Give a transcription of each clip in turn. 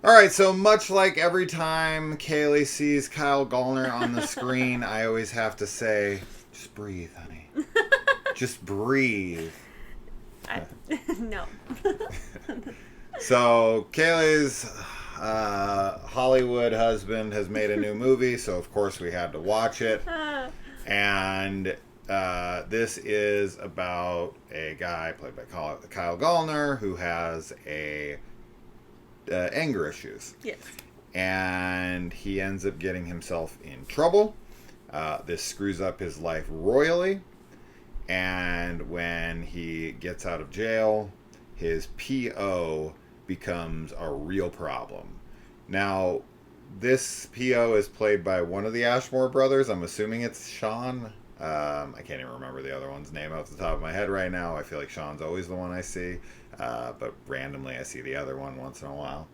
All right, so much like every time Kaylee sees Kyle Gallner on the screen, I always have to say, just breathe, honey. Just breathe. No. So Kaylee's Hollywood husband has made a new movie, so of course we had to watch it. And this is about a guy played by Kyle Gallner who has anger issues. Yes. And he ends up getting himself in trouble. This screws up his life royally. And when he gets out of jail, his PO becomes a real problem. Now, this PO is played by one of the Ashmore brothers. I'm assuming it's Sean. I can't even remember the other one's name off the top of my head right now. I feel like Sean's always the one I see. But randomly I see the other one once in a while.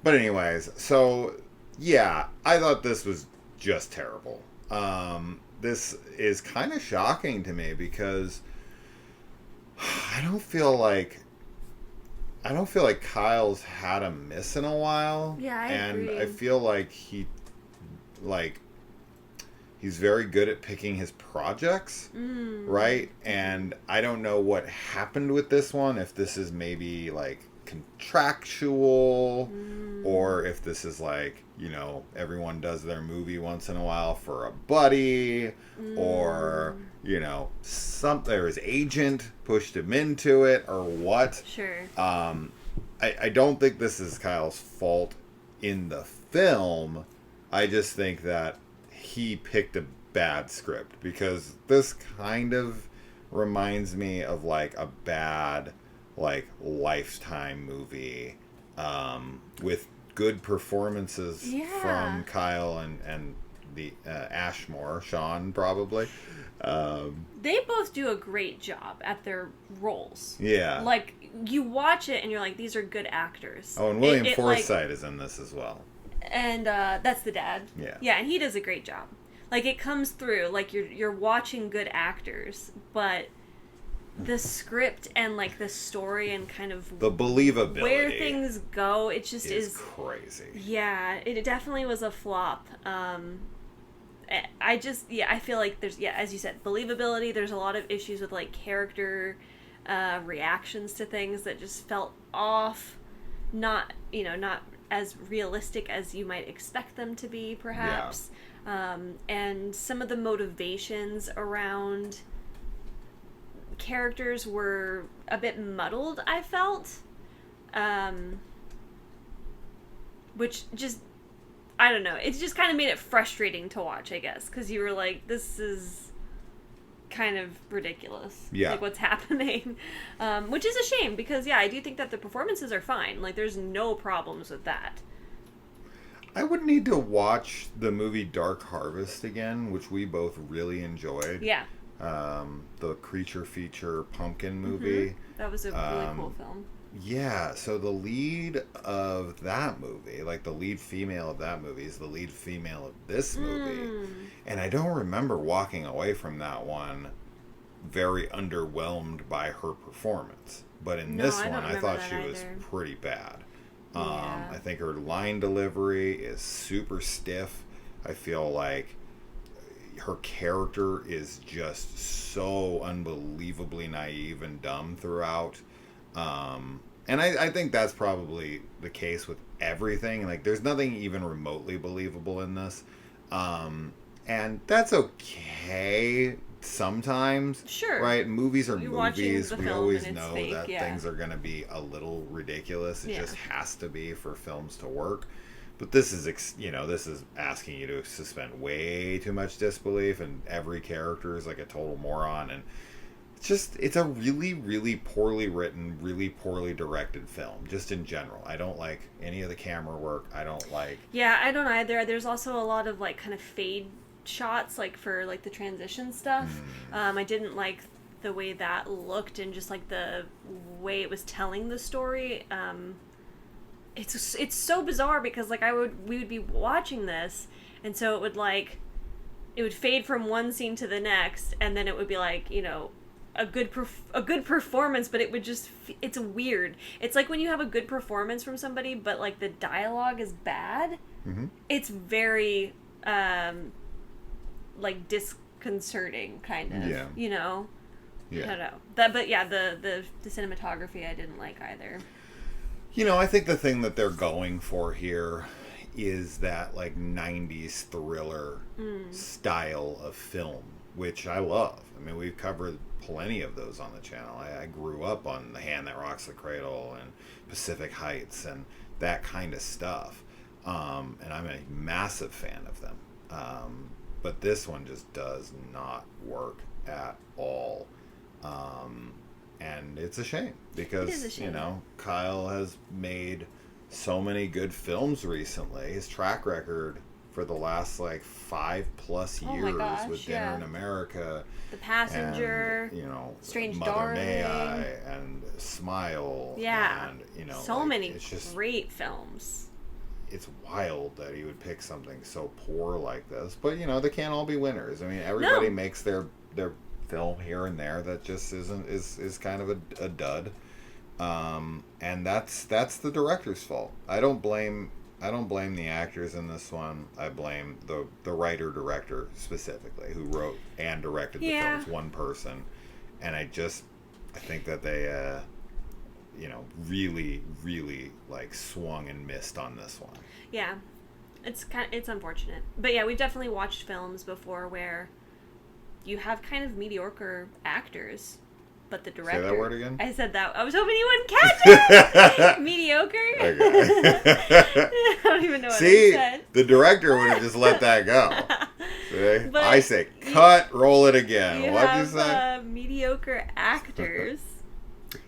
But anyways, so yeah, I thought this was just terrible. This is kind of shocking to me because I don't feel like Kyle's had a miss in a while. Yeah, I and agree. I feel like he's very good at picking his projects, right? And I don't know what happened with this one, if this is maybe like contractual or if this is like, you know, everyone does their movie once in a while for a buddy or, you know, his agent pushed him into it or what. Sure. I don't think this is Kyle's fault in the film. I just think that he picked a bad script because this kind of reminds me of like a bad like Lifetime movie with good performances from Kyle and the Ashmore, Sean probably. They both do a great job at their roles. Yeah. Like, you watch it and you're like, these are good actors. Oh, and William Forsythe is in this as well. And that's the dad. Yeah. Yeah, and he does a great job. Like, it comes through. Like, you're watching good actors, but the script and, like, the story and kind of the believability where things go, it just is crazy. Yeah, it definitely was a flop. I feel like there's, as you said, believability. There's a lot of issues with, like, character reactions to things that just felt off. Not as realistic as you might expect them to be, perhaps. Yeah. And some of the motivations around characters were a bit muddled, I felt. Which just, I don't know. It just kind of made it frustrating to watch, I guess. Because you were like, this is kind of ridiculous. Yeah. Like, what's happening? Which is a shame, because, yeah, I do think that the performances are fine. Like, there's no problems with that. I would need to watch the movie Dark Harvest again, which we both really enjoyed. Yeah. The creature feature pumpkin movie. Mm-hmm. That was a really cool film. Yeah, so the lead of that movie, like the lead female of that movie, is the lead female of this movie. And I don't remember walking away from that one very underwhelmed by her performance. But in this one, I thought she was pretty bad. Yeah. I think her line delivery is super stiff. I feel like her character is just so unbelievably naive and dumb throughout. And I think that's probably the case with everything. Like, there's nothing even remotely believable in this. And that's okay sometimes. Sure. Right? Movies are movies. We always know fake, that things are going to be a little ridiculous. It just has to be for films to work. But this is, this is asking you to suspend way too much disbelief, and every character is like a total moron. And it's a really, really poorly written, really poorly directed film, just in general. I don't like any of the camera work. I don't like... Yeah, I don't either. There's also a lot of, like, kind of fade shots, like, for, like, the transition stuff. I didn't like the way that looked, and just, like, the way it was telling the story. It's so bizarre, because, like, we would be watching this, and so it would fade from one scene to the next, and then it would be like, a good performance, but it would just it's weird. It's like when you have a good performance from somebody, but like the dialogue is bad. Mm-hmm. It's very like disconcerting, kind of. Yeah. You know. Yeah. I don't know. But yeah, the cinematography I didn't like either. You know, I think the thing that they're going for here is that like 90s thriller style of film, which I love. I mean, we've covered plenty of those on the channel. I grew up on The Hand That Rocks the Cradle and Pacific Heights and that kind of stuff. And I'm a massive fan of them. But this one just does not work at all. And it's a shame because, you know, Kyle has made so many good films recently. His track record for the last like 5+ years with Dinner in America, The Passenger, and, you know, Strange Mother Darling, May I, and Smile, and you know, so like, many it's just great films. It's wild that he would pick something so poor like this, but you know, they can't all be winners. I mean, everybody makes their film here and there that just is kind of a dud. And that's the director's fault. I don't blame the actors in this one. I blame the writer director specifically, who wrote and directed the film. It's one person, and I think that they you know, really like swung and missed on this one. Yeah, it's unfortunate, but yeah, we've definitely watched films before where you have kind of mediocre actors, but the director... Say that word again? I said that. I was hoping you wouldn't catch it! Mediocre? Okay. I don't even know what See, I said. the director would have just let that go. See? I say, cut, roll it again. What'd you say? Mediocre actors,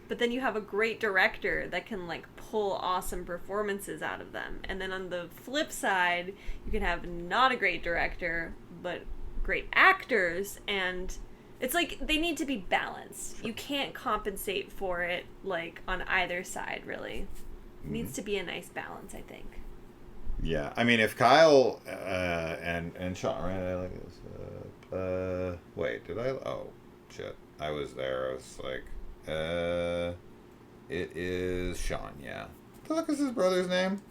but then you have a great director that can, like, pull awesome performances out of them. And then on the flip side, you can have not a great director, but great actors, and it's like they need to be balanced. You can't compensate for it like on either side, really. It needs to be a nice balance, I think. Yeah, I mean, if Kyle and Sean, right? I like this. Wait, did I? Oh, shit! I was there. I was like, it is Sean. Yeah. What the fuck is his brother's name?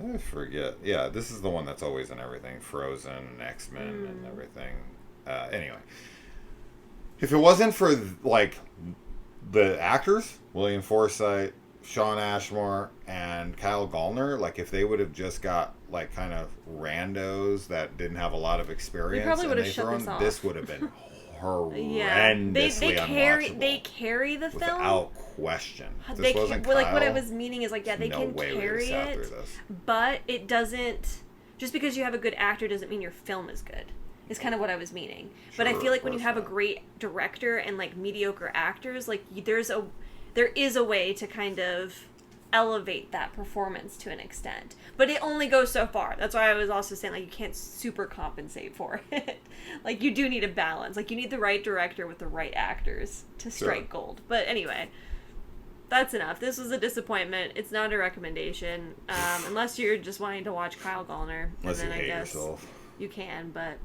I forget. Yeah, this is the one that's always in everything. Frozen and X-Men and everything. Anyway. If it wasn't for, like, the actors, William Forsythe, Shawn Ashmore, and Kyle Gallner, like, if they would have just got, like, kind of randos that didn't have a lot of experience, probably would have shut this off. This would have been horrendously unwatchable. They carry the film without question. This wasn't Kyle. Like, what I was meaning is, like, yeah, they no can way carry it, but it doesn't... Just because you have a good actor doesn't mean your film is good. Is kind of what I was meaning. But I feel like when you have a great director and, like, mediocre actors, like, there is a way to kind of elevate that performance to an extent. But it only goes so far. That's why I was also saying, like, you can't super compensate for it. Like, you do need a balance. Like, you need the right director with the right actors to strike gold. But anyway, that's enough. This was a disappointment. It's not a recommendation. Unless you're just wanting to watch Kyle Gallner. Unless and then you hate I guess yourself. You can, but...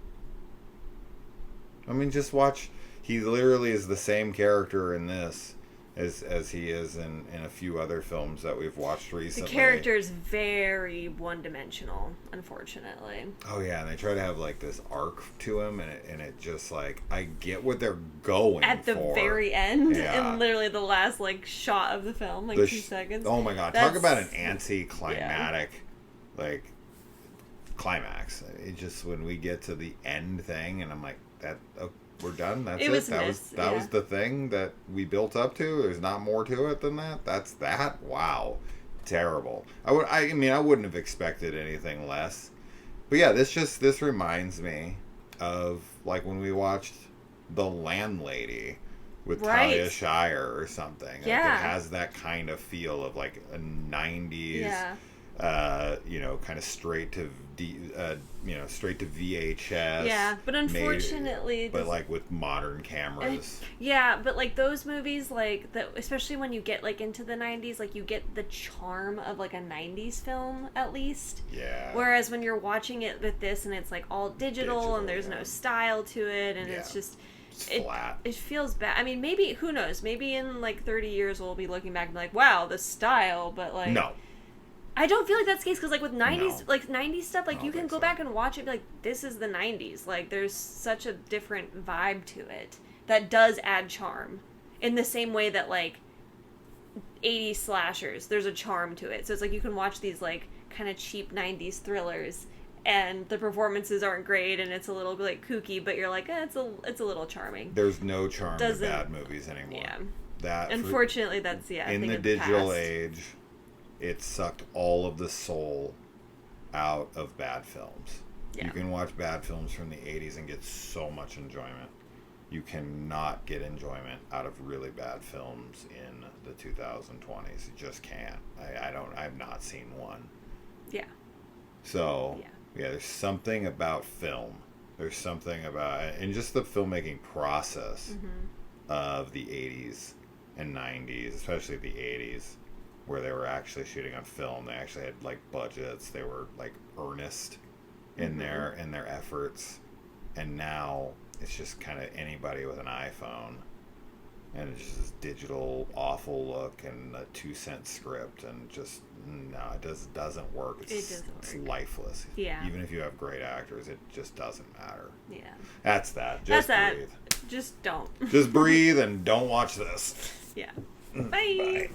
I mean, just watch. He literally is the same character in this as he is in a few other films that we've watched recently. The character is very one-dimensional, unfortunately. Oh yeah, and they try to have like this arc to him, and it just like, I get what they're going at the for. very end, and literally the last like shot of the film, like 2 seconds. Oh my god, talk about an anticlimactic like climax. It just, when we get to the end thing, and I'm like, that. We're done. That's it. That was the thing that we built up to. There's not more to it than that. That's that. Wow, terrible. I mean, I wouldn't have expected anything less. But yeah, this reminds me of like when we watched The Landlady with Talia Shire or something. Yeah, like, it has that kind of feel of like a 90s. Yeah. You know, kind of straight to straight to VHS. Yeah, but unfortunately, but like with modern cameras. Yeah, but like those movies, like especially when you get like into the 90s, like you get the charm of like a 90s film at least. Yeah. Whereas when you're watching it with this and it's like all digital and there's no style to it, and it's just It's flat. It feels bad. I mean, maybe, who knows? Maybe in like 30 years we'll be looking back and be like, wow, the style, but like... No. I don't feel like that's the case, because like with 90s, No. like 90s stuff, like I you don't can think go so. back and watch it and be like, this is the 90s. Like there's such a different vibe to it that does add charm. In the same way that like 80s slashers, there's a charm to it. So it's like you can watch these like kind of cheap 90s thrillers and the performances aren't great and it's a little like kooky, but you're like, it's a little charming. There's no charm to Doesn't- bad movies anymore. Yeah. That Unfortunately, that's, I in think the it's digital past. age, it sucked all of the soul out of bad films. Yeah. You can watch bad films from the 80s and get so much enjoyment. You cannot get enjoyment out of really bad films in the 2020s. You just can't. I've not seen one. Yeah. So, yeah, there's something about film. There's something about, and just the filmmaking process of the 80s and 90s, especially the 80s, where they were actually shooting on film. They actually had like budgets. They were like earnest in their efforts. And now it's just kind of anybody with an iPhone, and it's just this digital awful look and a 2-cent script, and just no, it doesn't work. It's lifeless. Yeah. Even if you have great actors, it just doesn't matter. Yeah. That's that. Just breathe. Just don't. Just breathe and don't watch this. Yeah. Bye. Bye.